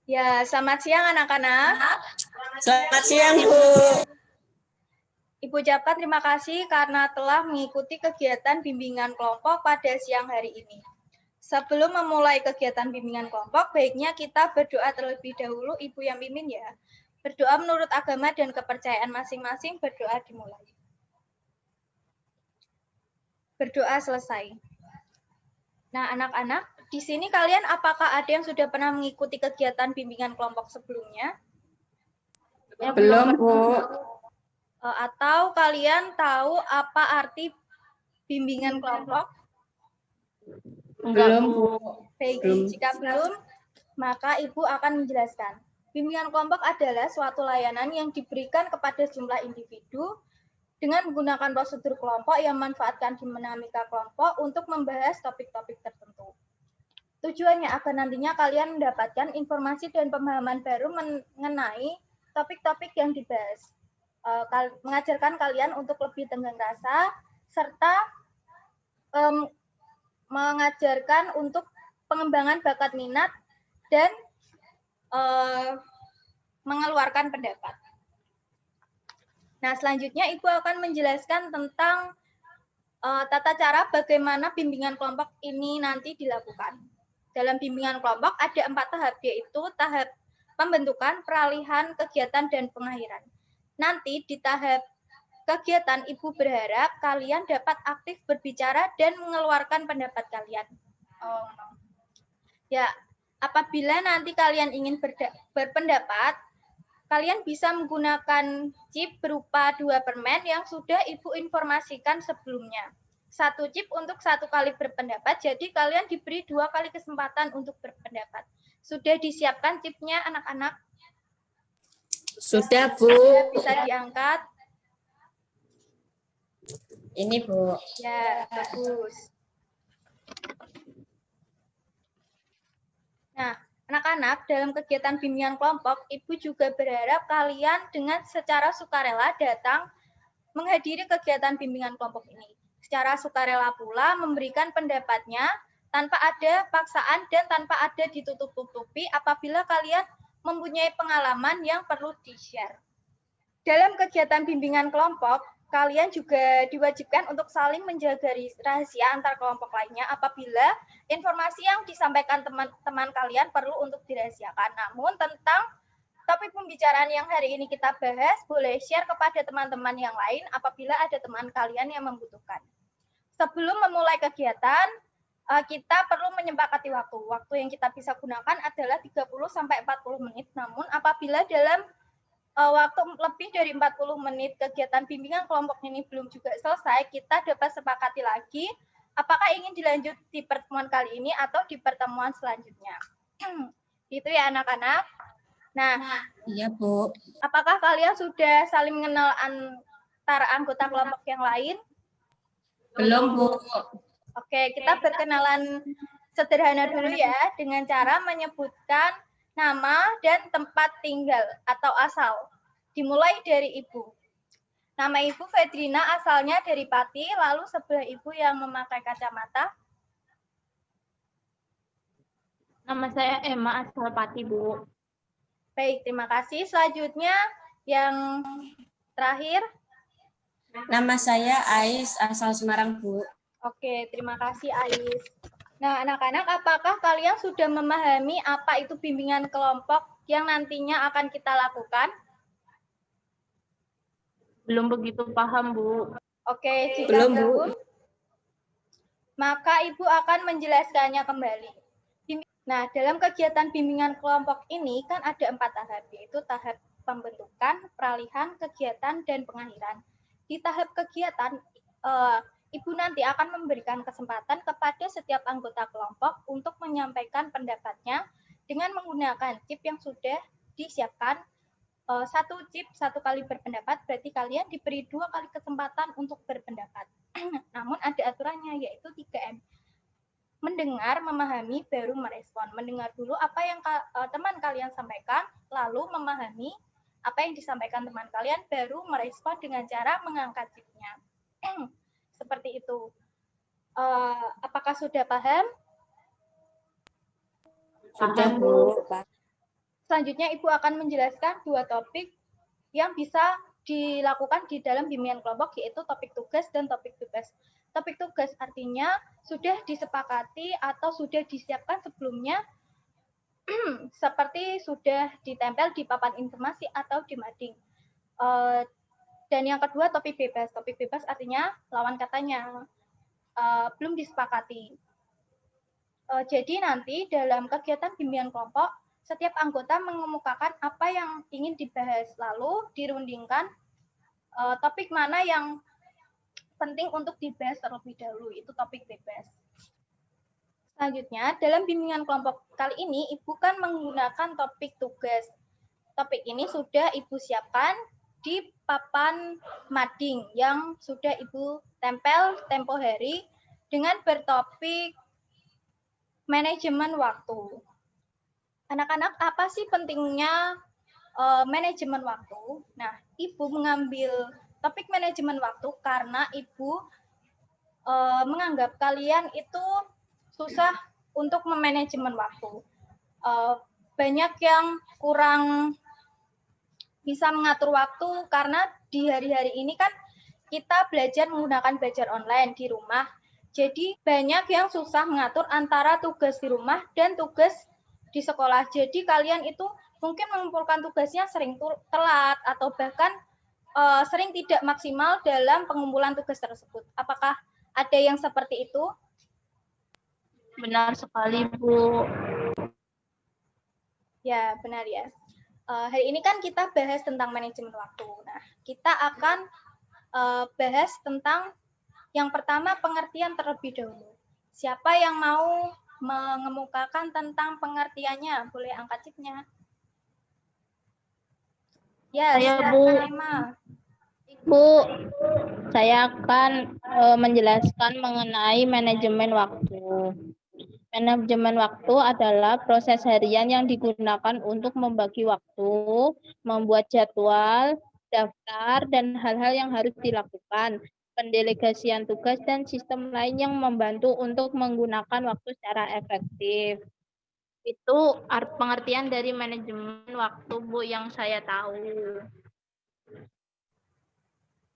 Ya, selamat siang anak-anak. Selamat siang, Bu. Ibu ucapkan terima kasih karena telah mengikuti kegiatan bimbingan kelompok pada siang hari ini. Sebelum memulai kegiatan bimbingan kelompok, baiknya kita berdoa terlebih dahulu, Ibu yang pimpin ya. Berdoa menurut agama dan kepercayaan masing-masing, berdoa dimulai. Berdoa selesai. Nah, anak-anak, di sini kalian apakah ada yang sudah pernah mengikuti kegiatan bimbingan kelompok sebelumnya? Belum, Bu. Atau kalian tahu apa arti bimbingan kelompok? Belum, Bu. Baik, jika belum, maka Ibu akan menjelaskan. Bimbingan kelompok adalah suatu layanan yang diberikan kepada jumlah individu dengan menggunakan prosedur kelompok yang memanfaatkan dinamika kelompok untuk membahas topik-topik tertentu. Tujuannya agar nantinya kalian mendapatkan informasi dan pemahaman baru mengenai topik-topik yang dibahas. Mengajarkan kalian untuk lebih tenggang rasa, serta mengajarkan untuk pengembangan bakat minat dan mengeluarkan pendapat. Nah, selanjutnya Ibu akan menjelaskan tentang tata cara bagaimana bimbingan kelompok ini nanti dilakukan. Dalam bimbingan kelompok ada 4 tahap, yaitu tahap pembentukan, peralihan, kegiatan, dan pengakhiran. Nanti di tahap kegiatan, Ibu berharap kalian dapat aktif berbicara dan mengeluarkan pendapat kalian. Ya, apabila nanti kalian ingin berpendapat, kalian bisa menggunakan chip berupa 2 permen yang sudah Ibu informasikan sebelumnya. 1 chip untuk 1 kali berpendapat, jadi kalian diberi 2 kali kesempatan untuk berpendapat. Sudah disiapkan chipnya anak-anak? Sudah, Bu. Bisa diangkat. Ini, Bu. Ya, bagus. Nah, anak-anak, dalam kegiatan bimbingan kelompok, Ibu juga berharap kalian dengan secara sukarela datang menghadiri kegiatan bimbingan kelompok ini. Secara sukarela pula memberikan pendapatnya tanpa ada paksaan dan tanpa ada ditutup-tutupi apabila kalian mempunyai pengalaman yang perlu di-share. Dalam kegiatan bimbingan kelompok, kalian juga diwajibkan untuk saling menjaga rahasia antar kelompok lainnya apabila informasi yang disampaikan teman-teman kalian perlu untuk dirahasiakan. Namun tentang topik pembicaraan yang hari ini kita bahas, boleh share kepada teman-teman yang lain apabila ada teman kalian yang membutuhkan. Sebelum memulai kegiatan, kita perlu menyepakati waktu. Waktu yang kita bisa gunakan adalah 30-40 menit. Namun apabila dalam waktu lebih dari 40 menit kegiatan bimbingan kelompok ini belum juga selesai, kita dapat sepakati lagi apakah ingin dilanjut di pertemuan kali ini atau di pertemuan selanjutnya. Itu ya anak-anak. Nah, iya, Bu. Apakah kalian sudah saling mengenal antara anggota kelompok yang lain? Belum, Bu. Oke, kita berkenalan sederhana dulu ya dengan cara menyebutkan nama dan tempat tinggal atau asal. Dimulai dari Ibu. Nama Ibu Fedrina asalnya dari Pati, lalu sebelah Ibu yang memakai kacamata. Nama saya Emma asal Pati, Bu. Baik, terima kasih. Selanjutnya yang terakhir. Nama saya Ais asal Semarang, Bu. Oke, terima kasih Ais. Nah, anak-anak, apakah kalian sudah memahami apa itu bimbingan kelompok yang nantinya akan kita lakukan? Belum begitu paham, Bu. Oke, jika Belum, Bu. belum, maka Ibu akan menjelaskannya kembali. Nah, dalam kegiatan bimbingan kelompok ini kan ada 4 tahap, yaitu tahap pembentukan, peralihan, kegiatan, dan pengakhiran. Di tahap kegiatan, Ibu nanti akan memberikan kesempatan kepada setiap anggota kelompok untuk menyampaikan pendapatnya dengan menggunakan chip yang sudah disiapkan. 1 chip 1 kali berpendapat, berarti kalian diberi 2 kali kesempatan untuk berpendapat. Namun ada aturannya, yaitu 3M. Mendengar, memahami, baru merespon. Mendengar dulu apa yang teman kalian sampaikan, lalu memahami apa yang disampaikan teman kalian, baru merespon dengan cara mengangkat chipnya. Seperti itu. Apakah sudah paham? Sudah, Bu. Selanjutnya Ibu akan menjelaskan 2 topik yang bisa dilakukan di dalam bimbingan kelompok, yaitu topik tugas dan topik bebas. Topik tugas artinya sudah disepakati atau sudah disiapkan sebelumnya, seperti sudah ditempel di papan informasi atau di mading. Dan yang kedua topik bebas. Topik bebas artinya lawan katanya belum disepakati. Jadi nanti dalam kegiatan bimbingan kelompok, setiap anggota mengemukakan apa yang ingin dibahas, lalu dirundingkan topik mana yang penting untuk dibahas terlebih dahulu, itu topik bebas. Selanjutnya, dalam bimbingan kelompok kali ini, Ibu kan menggunakan topik tugas. Topik ini sudah Ibu siapkan di papan mading yang sudah Ibu tempel tempo hari dengan bertopik manajemen waktu. Anak-anak, apa sih pentingnya manajemen waktu? Nah, Ibu mengambil topik manajemen waktu karena Ibu menganggap kalian itu susah untuk memanajemen waktu. Banyak yang kurang bisa mengatur waktu karena di hari-hari ini kan kita belajar menggunakan belajar online di rumah. Jadi banyak yang susah mengatur antara tugas di rumah dan tugas di sekolah. Jadi kalian itu mungkin mengumpulkan tugasnya sering telat atau bahkan sering tidak maksimal dalam pengumpulan tugas tersebut. Apakah ada yang seperti itu? Benar sekali, Bu. Ya, benar ya. Hari ini kan kita bahas tentang manajemen waktu. Nah, kita akan bahas tentang yang pertama pengertian terlebih dahulu. Siapa yang mau mengemukakan tentang pengertiannya? Boleh angkat chipnya. Ya, Saya, Bu. Bu, saya akan menjelaskan mengenai manajemen waktu. Manajemen waktu adalah proses harian yang digunakan untuk membagi waktu, membuat jadwal, daftar, dan hal-hal yang harus dilakukan. Pendelegasian tugas dan sistem lain yang membantu untuk menggunakan waktu secara efektif. Itu pengertian dari manajemen waktu, Bu, yang saya tahu.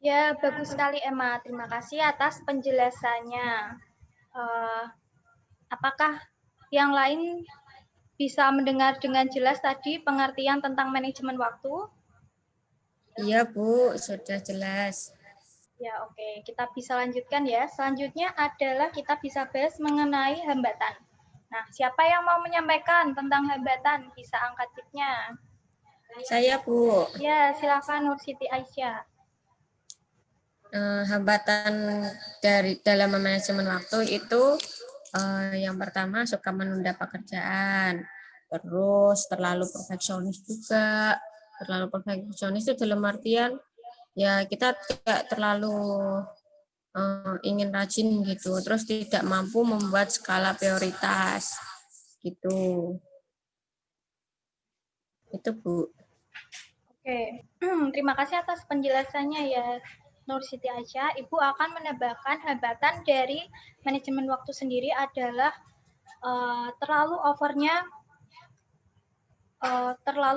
Ya, bagus sekali Emma. Terima kasih atas penjelasannya. Apakah yang lain bisa mendengar dengan jelas tadi pengertian tentang manajemen waktu? Iya, Bu, sudah jelas. Ya, oke. Kita bisa lanjutkan ya. Selanjutnya adalah kita bisa bahas mengenai hambatan. Nah, siapa yang mau menyampaikan tentang hambatan? Bisa angkat chipnya. Saya, Bu. Ya, silakan Nur Siti Aisyah. Hambatan dalam manajemen waktu itu yang pertama suka menunda pekerjaan, terus terlalu perfeksionis juga. Terlalu perfeksionis itu dalam artian ya kita tidak terlalu ingin rajin gitu, terus tidak mampu membuat skala prioritas gitu. Itu, Bu. Oke, terima kasih atas penjelasannya ya Nur Siti Aisyah. Ibu akan menambahkan hambatan dari manajemen waktu sendiri adalah terlalu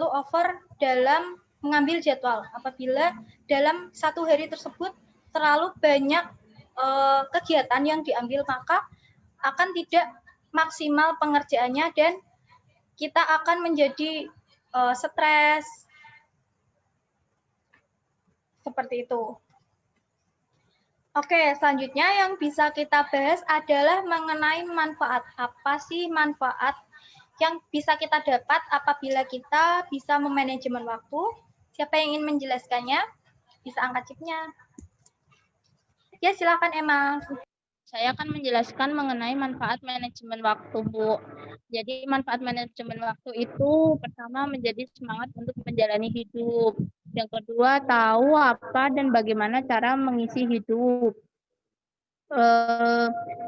over dalam mengambil jadwal. Apabila dalam satu hari tersebut terlalu banyak kegiatan yang diambil, maka akan tidak maksimal pengerjaannya dan kita akan menjadi stres seperti itu. Oke, selanjutnya yang bisa kita bahas adalah mengenai manfaat. Apa sih manfaat yang bisa kita dapat apabila kita bisa memanajemen waktu? Siapa yang ingin menjelaskannya? Bisa angkat chipnya. Ya, silakan Emma. Saya akan menjelaskan mengenai manfaat manajemen waktu, Bu. Jadi manfaat manajemen waktu itu pertama menjadi semangat untuk menjalani hidup. Yang kedua, tahu apa dan bagaimana cara mengisi hidup.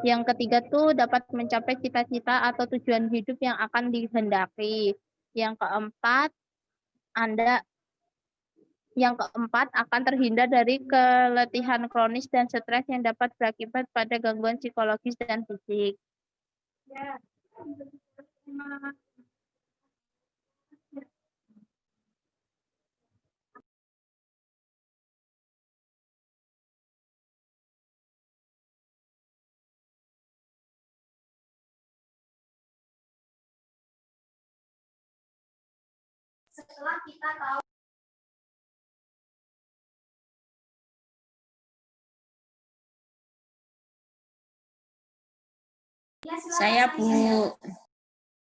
Yang ketiga tuh dapat mencapai cita-cita atau tujuan hidup yang akan dihendaki. Yang keempat, akan terhindar dari keletihan kronis dan stres yang dapat berakibat pada gangguan psikologis dan fisik. Saya, Bu.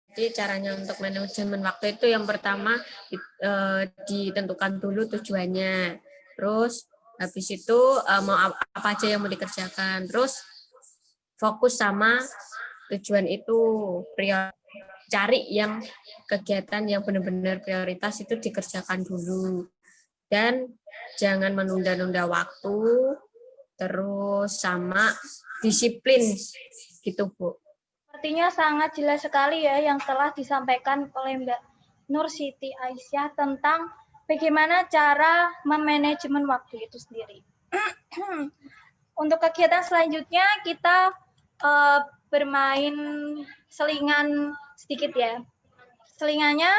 Jadi caranya untuk manajemen waktu itu yang pertama ditentukan dulu tujuannya. Terus habis itu mau apa aja yang mau dikerjakan. Terus fokus sama tujuan itu, cari yang kegiatan yang benar-benar prioritas itu dikerjakan dulu. Dan jangan menunda-nunda waktu, terus sama disiplin gitu, Bu. Sepertinya sangat jelas sekali ya yang telah disampaikan oleh Mbak Nur Siti Aisyah tentang bagaimana cara memanajemen waktu itu sendiri. Untuk kegiatan selanjutnya kita bermain selingan sedikit ya. Selingannya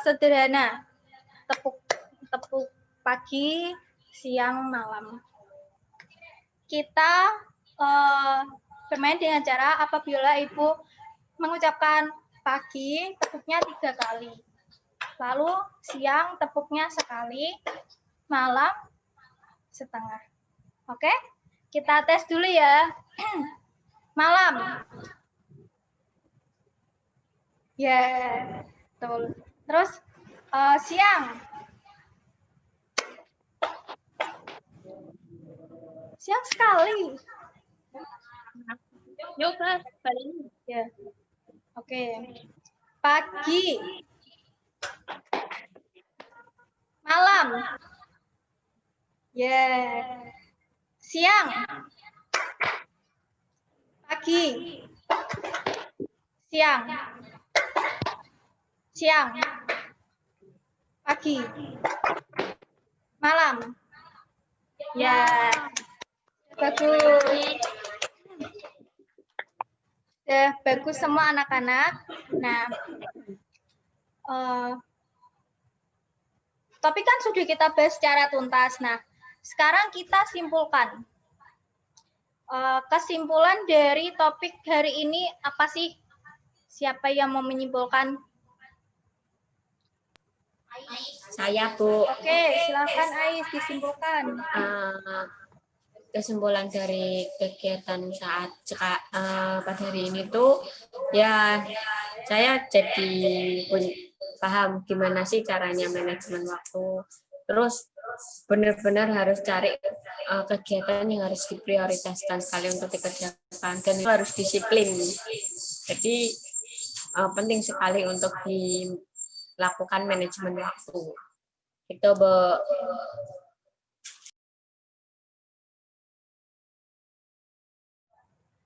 sederhana, tepuk pagi, siang, malam. Kita bermain dengan cara apabila Ibu mengucapkan pagi, tepuknya 3 kali. Lalu siang tepuknya sekali, malam setengah. Oke? Kita tes dulu ya. Malam. Ya, betul. Terus siang. Siang sekali. Yuk, Kak, balik. Ya. Oke. Pagi. Malam. Ya. Siang. Pagi. Siang. Siang. Pagi. Malam. Ya. Bagus. Ya, bagus semua anak-anak. Nah, topik kan sudah kita bahas secara tuntas. Nah, sekarang kita simpulkan. Kesimpulan dari topik hari ini apa sih? Siapa yang mau menyimpulkan? Saya, Bu. Oke, silakan Ais disimpulkan. Kesimpulan dari kegiatan pada hari ini tuh ya saya jadi paham gimana sih caranya manajemen waktu. Terus benar-benar harus cari kegiatan yang harus diprioritaskan sekali untuk dikerjakan dan itu harus disiplin. Jadi penting sekali untuk dilakukan manajemen waktu. Itu, Bu.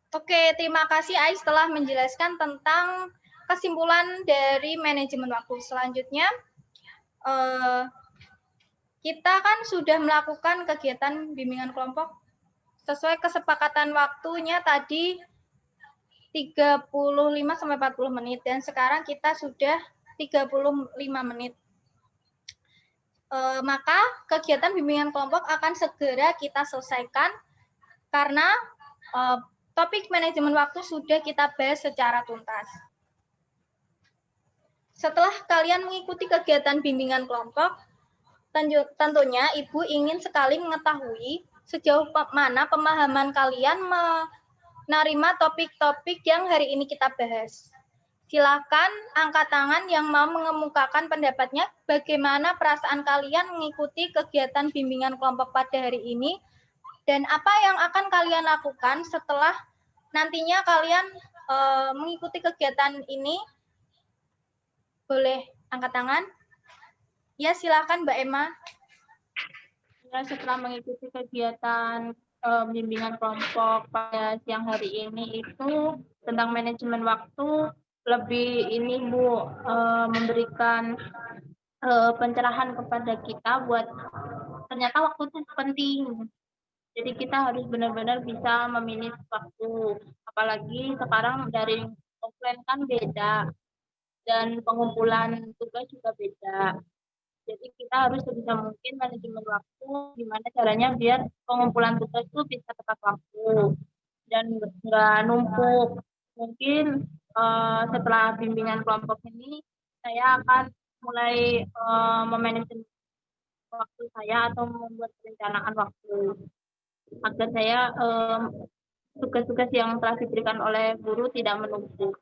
Oke, terima kasih Ais telah menjelaskan tentang kesimpulan dari manajemen waktu. Selanjutnya, kita kan sudah melakukan kegiatan bimbingan kelompok sesuai kesepakatan waktunya tadi 35-40 menit dan sekarang kita sudah 35 menit. Maka kegiatan bimbingan kelompok akan segera kita selesaikan karena topik manajemen waktu sudah kita bahas secara tuntas. Setelah kalian mengikuti kegiatan bimbingan kelompok, tentunya Ibu ingin sekali mengetahui sejauh mana pemahaman kalian menerima topik-topik yang hari ini kita bahas. Silakan angkat tangan yang mau mengemukakan pendapatnya bagaimana perasaan kalian mengikuti kegiatan bimbingan kelompok pada hari ini dan apa yang akan kalian lakukan setelah nantinya kalian mengikuti kegiatan ini. Boleh angkat tangan? Ya, silakan Mbak Emma. Ya, setelah mengikuti kegiatan bimbingan kelompok pada siang hari ini itu tentang manajemen waktu lebih ini Bu memberikan pencerahan kepada kita buat ternyata waktu itu penting. Jadi kita harus benar-benar bisa memilih waktu. Apalagi sekarang dari offline kan beda dan pengumpulan tugas juga beda. Jadi kita harus sebisa mungkin manajemen waktu, gimana caranya biar pengumpulan tugas itu bisa tepat waktu dan nggak numpuk. Mungkin setelah bimbingan kelompok ini saya akan mulai memanage waktu saya atau membuat perencanaan waktu agar saya tugas-tugas yang telah diberikan oleh guru tidak menumpuk.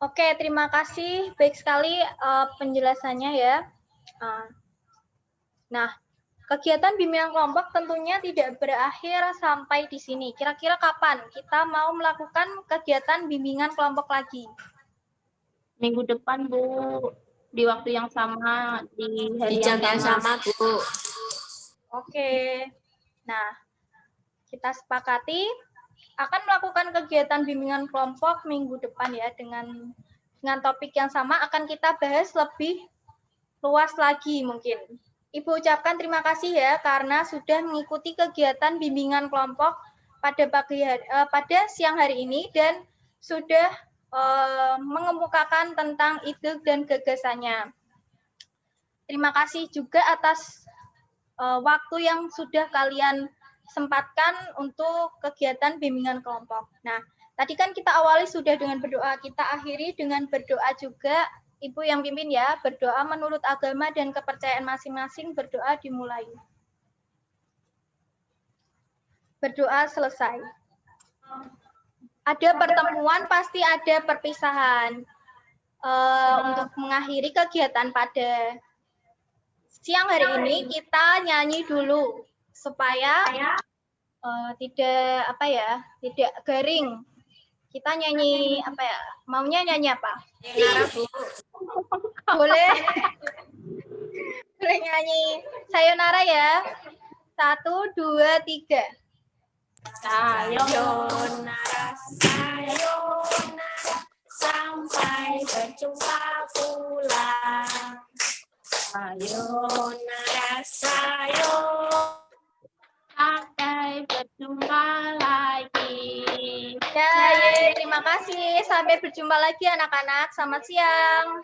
Oke, terima kasih. Baik sekali penjelasannya ya. Nah, kegiatan bimbingan kelompok tentunya tidak berakhir sampai di sini. Kira-kira kapan kita mau melakukan kegiatan bimbingan kelompok lagi? Minggu depan, Bu, di waktu yang sama, di hari Di jam yang sama, Bu. Oke. Nah, kita sepakati akan melakukan kegiatan bimbingan kelompok minggu depan ya dengan topik yang sama akan kita bahas lebih luas lagi mungkin. Ibu ucapkan terima kasih ya karena sudah mengikuti kegiatan bimbingan kelompok pada siang hari ini dan sudah mengemukakan tentang ide dan gagasannya. Terima kasih juga atas waktu yang sudah kalian sempatkan untuk kegiatan bimbingan kelompok. Nah, tadi kan kita awali sudah dengan berdoa, kita akhiri dengan berdoa juga. Ibu yang pimpin ya, berdoa menurut agama dan kepercayaan masing-masing, berdoa dimulai. Berdoa selesai. Ada pertemuan, pasti ada perpisahan. Untuk mengakhiri kegiatan pada siang hari ini, kita nyanyi dulu supaya tidak garing. Kita nyanyi apa ya? Maunya nyanyi apa? Boleh. Boleh nyanyi sayonara ya. 1, 2, 3. Sayonara, sayonara, sampai berjumpa pula. Sayonara, sayonara, sampai berjumpa lagi. Ya, terima kasih. Sampai berjumpa lagi anak-anak. Selamat siang.